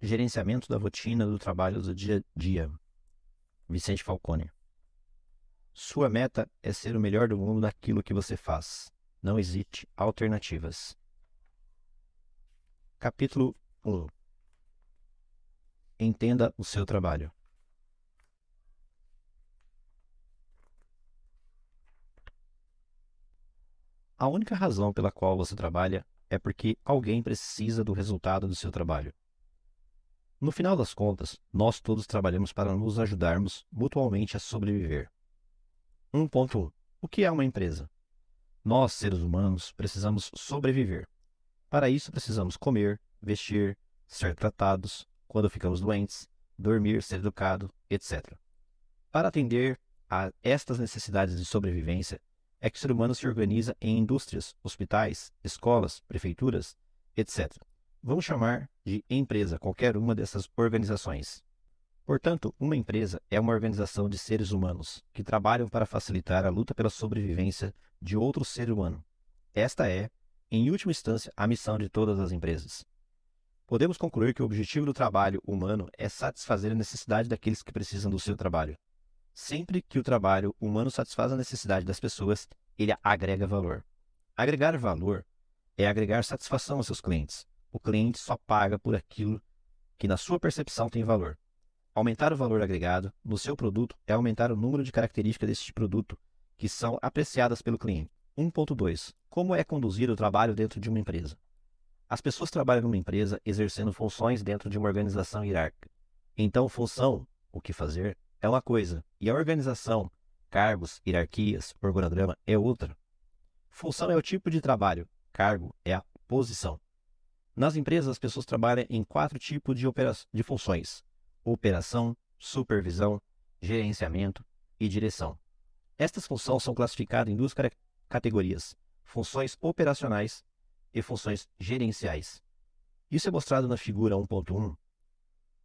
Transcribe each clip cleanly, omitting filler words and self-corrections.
Gerenciamento da rotina do trabalho do dia a dia. Vicente Falcone. Sua meta é ser o melhor do mundo naquilo que você faz. Não existe alternativas. Capítulo 1. Entenda o seu trabalho. A única razão pela qual você trabalha é porque alguém precisa do resultado do seu trabalho. No final das contas, nós todos trabalhamos para nos ajudarmos mutuamente a sobreviver. 1.1. O que é uma empresa? Nós, seres humanos, precisamos sobreviver. Para isso, precisamos comer, vestir, ser tratados, quando ficamos doentes, dormir, ser educado, etc. Para atender a estas necessidades de sobrevivência, é que o ser humano se organiza em indústrias, hospitais, escolas, prefeituras, etc. Vamos chamar de empresa qualquer uma dessas organizações. Portanto, uma empresa é uma organização de seres humanos que trabalham para facilitar a luta pela sobrevivência de outro ser humano. Esta é, em última instância, a missão de todas as empresas. Podemos concluir que o objetivo do trabalho humano é satisfazer a necessidade daqueles que precisam do seu trabalho. Sempre que o trabalho humano satisfaz a necessidade das pessoas, ele agrega valor. Agregar valor é agregar satisfação aos seus clientes. O cliente só paga por aquilo que, na sua percepção, tem valor. Aumentar o valor agregado no seu produto é aumentar o número de características deste produto que são apreciadas pelo cliente. 1.2. Como é conduzido o trabalho dentro de uma empresa? As pessoas trabalham numa empresa exercendo funções dentro de uma organização hierárquica. Então, função, o que fazer, é uma coisa, e a organização, cargos, hierarquias, organograma é outra. Função é o tipo de trabalho, cargo é a posição. Nas empresas, as pessoas trabalham em 4 tipos de funções: operação, supervisão, gerenciamento e direção. Estas funções são classificadas em 2 categorias: funções operacionais e funções gerenciais. Isso é mostrado na figura 1.1.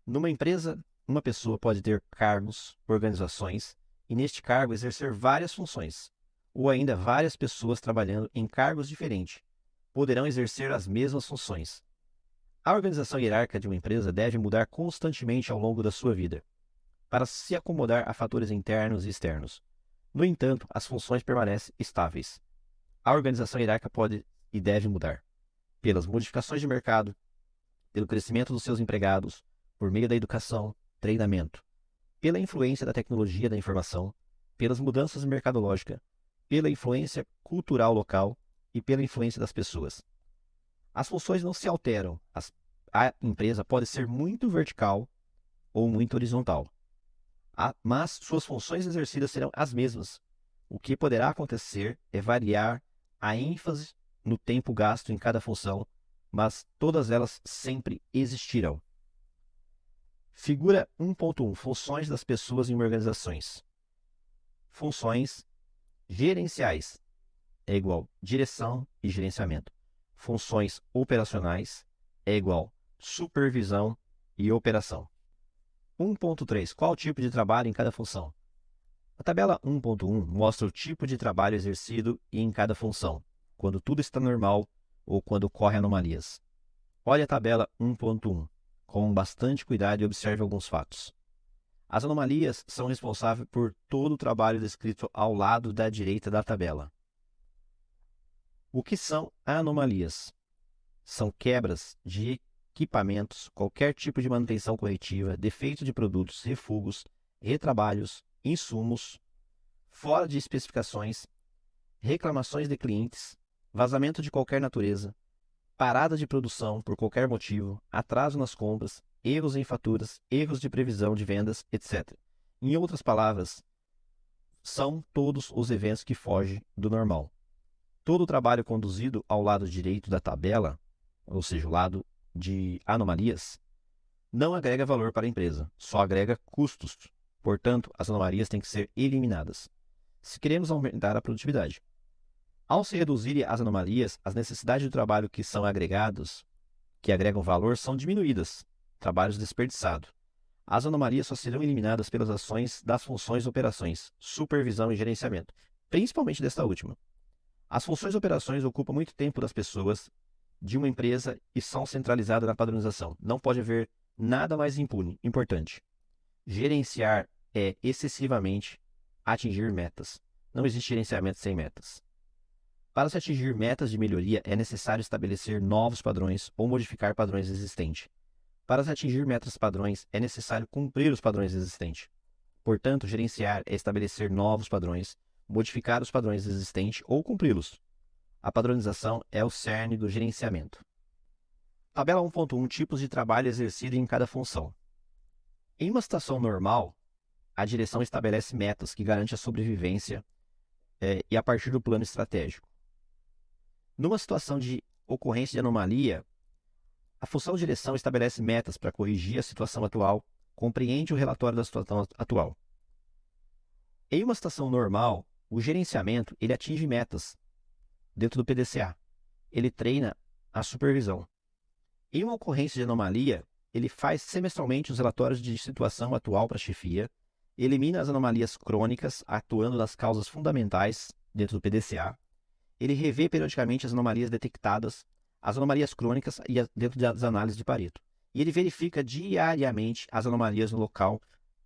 Numa empresa, uma pessoa pode ter cargos, organizações, e neste cargo exercer várias funções, ou ainda várias pessoas trabalhando em cargos diferentes poderão exercer as mesmas funções. A organização hierárquica de uma empresa deve mudar constantemente ao longo da sua vida, para se acomodar a fatores internos e externos. No entanto, as funções permanecem estáveis. A organização hierárquica pode e deve mudar pelas modificações de mercado, pelo crescimento dos seus empregados, por meio da educação, treinamento, pela influência da tecnologia da informação, pelas mudanças mercadológicas, pela influência cultural local e pela influência das pessoas. As funções não se alteram. A empresa pode ser muito vertical ou muito horizontal, mas suas funções exercidas serão as mesmas. O que poderá acontecer é variar a ênfase no tempo gasto em cada função, mas todas elas sempre existirão. Figura 1.1. Funções das pessoas em organizações. Funções gerenciais é igual direção e gerenciamento. Funções operacionais é igual supervisão e operação. 1.3. Qual o tipo de trabalho em cada função? A tabela 1.1 mostra o tipo de trabalho exercido em cada função, quando tudo está normal ou quando ocorrem anomalias. Olhe a tabela 1.1 com bastante cuidado e observe alguns fatos. As anomalias são responsáveis por todo o trabalho descrito ao lado da direita da tabela. O que são anomalias? São quebras de equipamentos, qualquer tipo de manutenção corretiva, defeito de produtos, refugos, retrabalhos, insumos, fora de especificações, reclamações de clientes, vazamento de qualquer natureza, parada de produção por qualquer motivo, atraso nas compras, erros em faturas, erros de previsão de vendas, etc. Em outras palavras, são todos os eventos que fogem do normal. Todo o trabalho conduzido ao lado direito da tabela, ou seja, o lado de anomalias, não agrega valor para a empresa, só agrega custos. Portanto, as anomalias têm que ser eliminadas, se queremos aumentar a produtividade. Ao se reduzirem as anomalias, as necessidades de trabalho que são agregados, que agregam valor, são diminuídas, trabalhos desperdiçados. As anomalias só serão eliminadas pelas ações das funções operações, supervisão e gerenciamento, principalmente desta última. As funções e operações ocupam muito tempo das pessoas de uma empresa e são centralizadas na padronização. Não pode haver nada mais importante. Gerenciar é excessivamente atingir metas. Não existe gerenciamento sem metas. Para se atingir metas de melhoria, é necessário estabelecer novos padrões ou modificar padrões existentes. Para se atingir metas padrões, é necessário cumprir os padrões existentes. Portanto, gerenciar é estabelecer novos padrões, modificar os padrões existentes ou cumpri-los. A padronização é o cerne do gerenciamento. Tabela 1.1 Tipos de trabalho exercido em cada função. Em uma situação normal, a direção estabelece metas que garantem a sobrevivência e a partir do plano estratégico. Numa situação de ocorrência de anomalia, a função de direção estabelece metas para corrigir a situação atual, compreende o relatório da situação atual. Em uma situação normal, o gerenciamento ele atinge metas dentro do PDCA. Ele treina a supervisão. Em uma ocorrência de anomalia, ele faz semestralmente os relatórios de situação atual para a chefia, elimina as anomalias crônicas, atuando nas causas fundamentais dentro do PDCA. Ele revê periodicamente as anomalias detectadas, as anomalias crônicas e dentro das análises de Pareto. E ele verifica diariamente as anomalias no local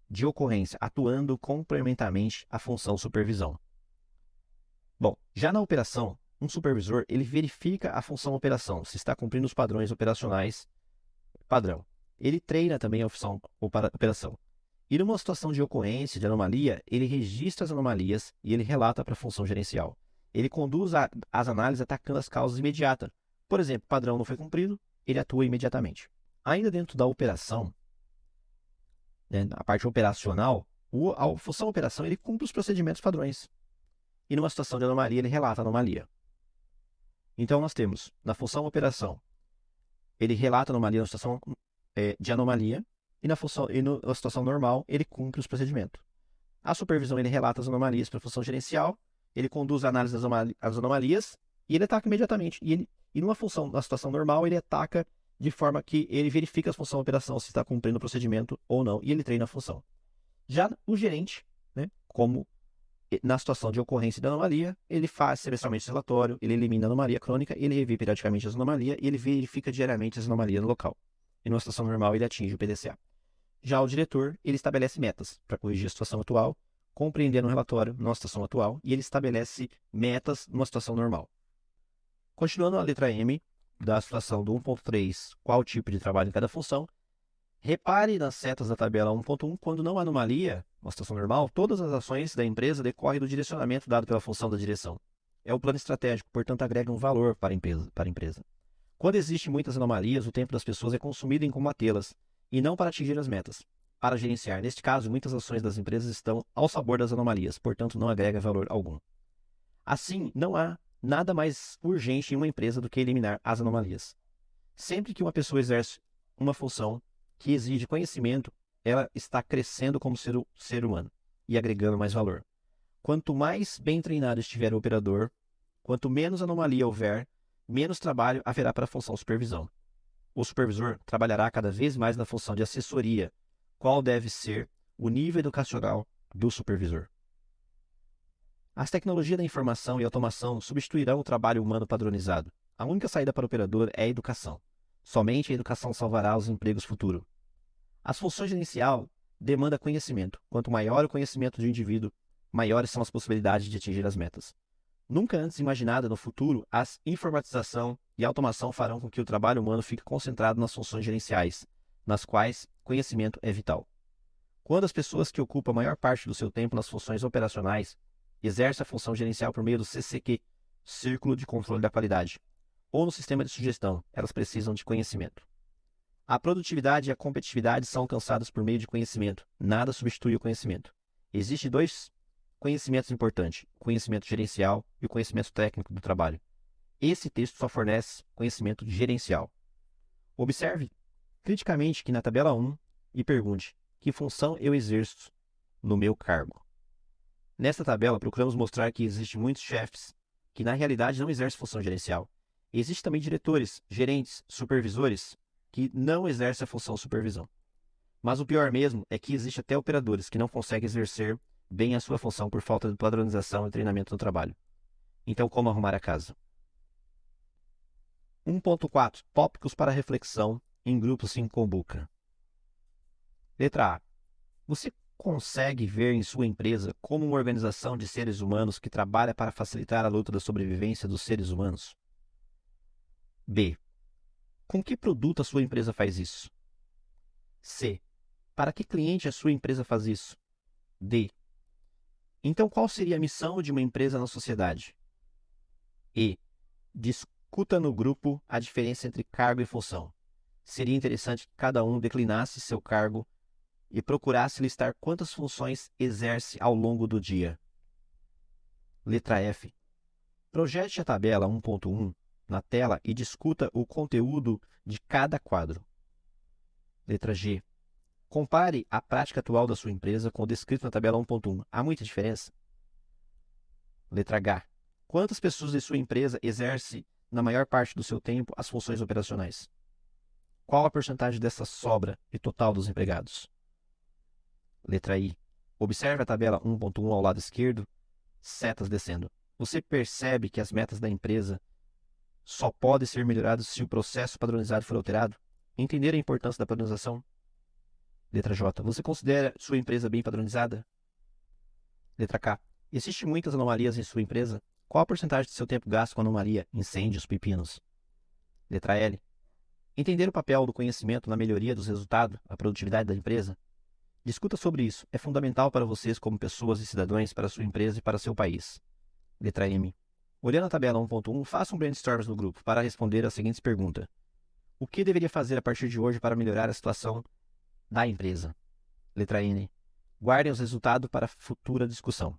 de ocorrência, atuando complementarmente à função supervisão. Bom, já na operação, um supervisor ele verifica a função operação, se está cumprindo os padrões operacionais padrão. Ele treina também a função operação. E numa situação de ocorrência, de anomalia, ele registra as anomalias e ele relata para a função gerencial. Ele conduz as análises atacando as causas imediatas. Por exemplo, o padrão não foi cumprido, ele atua imediatamente. Ainda dentro da operação, a parte operacional, a função operação ele cumpre os procedimentos padrões. E numa situação de anomalia, ele relata a anomalia. Então, nós temos, na função operação, ele relata a anomalia na situação de anomalia, e na situação normal, ele cumpre os procedimentos. A supervisão, ele relata as anomalias para a função gerencial, ele conduz a análise das anomalias, e ele ataca imediatamente. E na situação normal, ele ataca de forma que ele verifica a função operação, se está cumprindo o procedimento ou não, e ele treina a função. Já o gerente, como na situação de ocorrência da anomalia, ele faz semestralmente esse relatório, ele elimina a anomalia crônica, ele revê periodicamente as anomalias e ele verifica diariamente as anomalias no local. E numa situação normal, ele atinge o PDCA. Já o diretor, ele estabelece metas para corrigir a situação atual, compreendendo o relatório numa situação atual, e ele estabelece metas numa situação normal. Continuando a letra M, da situação do 1.3, qual tipo de trabalho em cada função, repare nas setas da tabela 1.1, quando não há anomalia, uma situação normal, todas as ações da empresa decorrem do direcionamento dado pela função da direção. É o plano estratégico, portanto, agrega um valor para a empresa. Quando existem muitas anomalias, o tempo das pessoas é consumido em combatê-las, e não para atingir as metas. Para gerenciar, neste caso, muitas ações das empresas estão ao sabor das anomalias, portanto, não agrega valor algum. Assim, não há nada mais urgente em uma empresa do que eliminar as anomalias. Sempre que uma pessoa exerce uma função que exige conhecimento, ela está crescendo como ser humano e agregando mais valor. Quanto mais bem treinado estiver o operador, quanto menos anomalia houver, menos trabalho haverá para a função supervisão. O supervisor trabalhará cada vez mais na função de assessoria, qual deve ser o nível educacional do supervisor. As tecnologias da informação e automação substituirão o trabalho humano padronizado. A única saída para o operador é a educação. Somente a educação salvará os empregos futuros. As funções gerencial demandam conhecimento. Quanto maior o conhecimento do indivíduo, maiores são as possibilidades de atingir as metas. Nunca antes imaginada no futuro, a informatização e a automação farão com que o trabalho humano fique concentrado nas funções gerenciais, nas quais conhecimento é vital. Quando as pessoas que ocupam a maior parte do seu tempo nas funções operacionais exercem a função gerencial por meio do CCQ, Círculo de Controle da Qualidade, ou no sistema de sugestão, elas precisam de conhecimento. A produtividade e a competitividade são alcançadas por meio de conhecimento. Nada substitui o conhecimento. Existem dois conhecimentos importantes, o conhecimento gerencial e o conhecimento técnico do trabalho. Esse texto só fornece conhecimento gerencial. Observe criticamente que na tabela 1 e pergunte: que função eu exerço no meu cargo? Nesta tabela, procuramos mostrar que existem muitos chefes que na realidade não exercem função gerencial. Existem também diretores, gerentes, supervisores que não exercem a função supervisão. Mas o pior mesmo é que existe até operadores que não conseguem exercer bem a sua função por falta de padronização e treinamento no trabalho. Então, como arrumar a casa? 1.4. Tópicos para reflexão em grupos em Kombuka. Letra A. Você consegue ver em sua empresa como uma organização de seres humanos que trabalha para facilitar a luta da sobrevivência dos seres humanos? B. Com que produto a sua empresa faz isso? C. Para que cliente a sua empresa faz isso? D. Então, qual seria a missão de uma empresa na sociedade? E. Discuta no grupo a diferença entre cargo e função. Seria interessante que cada um declinasse seu cargo e procurasse listar quantas funções exerce ao longo do dia. Letra F. Projete a tabela 1.1 na tela e discuta o conteúdo de cada quadro. Letra G. Compare a prática atual da sua empresa com o descrito na tabela 1.1. Há muita diferença? Letra H. Quantas pessoas de sua empresa exercem, na maior parte do seu tempo, as funções operacionais? Qual a porcentagem dessa sobra e total dos empregados? Letra I. Observe a tabela 1.1 ao lado esquerdo, setas descendo. Você percebe que as metas da empresa só podem ser melhoradas se o processo padronizado for alterado? Entender a importância da padronização? Letra J. Você considera sua empresa bem padronizada? Letra K. Existem muitas anomalias em sua empresa? Qual a porcentagem de seu tempo gasto com anomalia, incêndios, pepinos? Letra L. Entender o papel do conhecimento na melhoria dos resultados, a produtividade da empresa? Discuta sobre isso. É fundamental para vocês como pessoas e cidadãos, para sua empresa e para seu país. Letra M. Olhando a tabela 1.1, faça um brainstorm no grupo para responder as seguintes perguntas. O que deveria fazer a partir de hoje para melhorar a situação da empresa? Letra N. Guardem os resultados para futura discussão.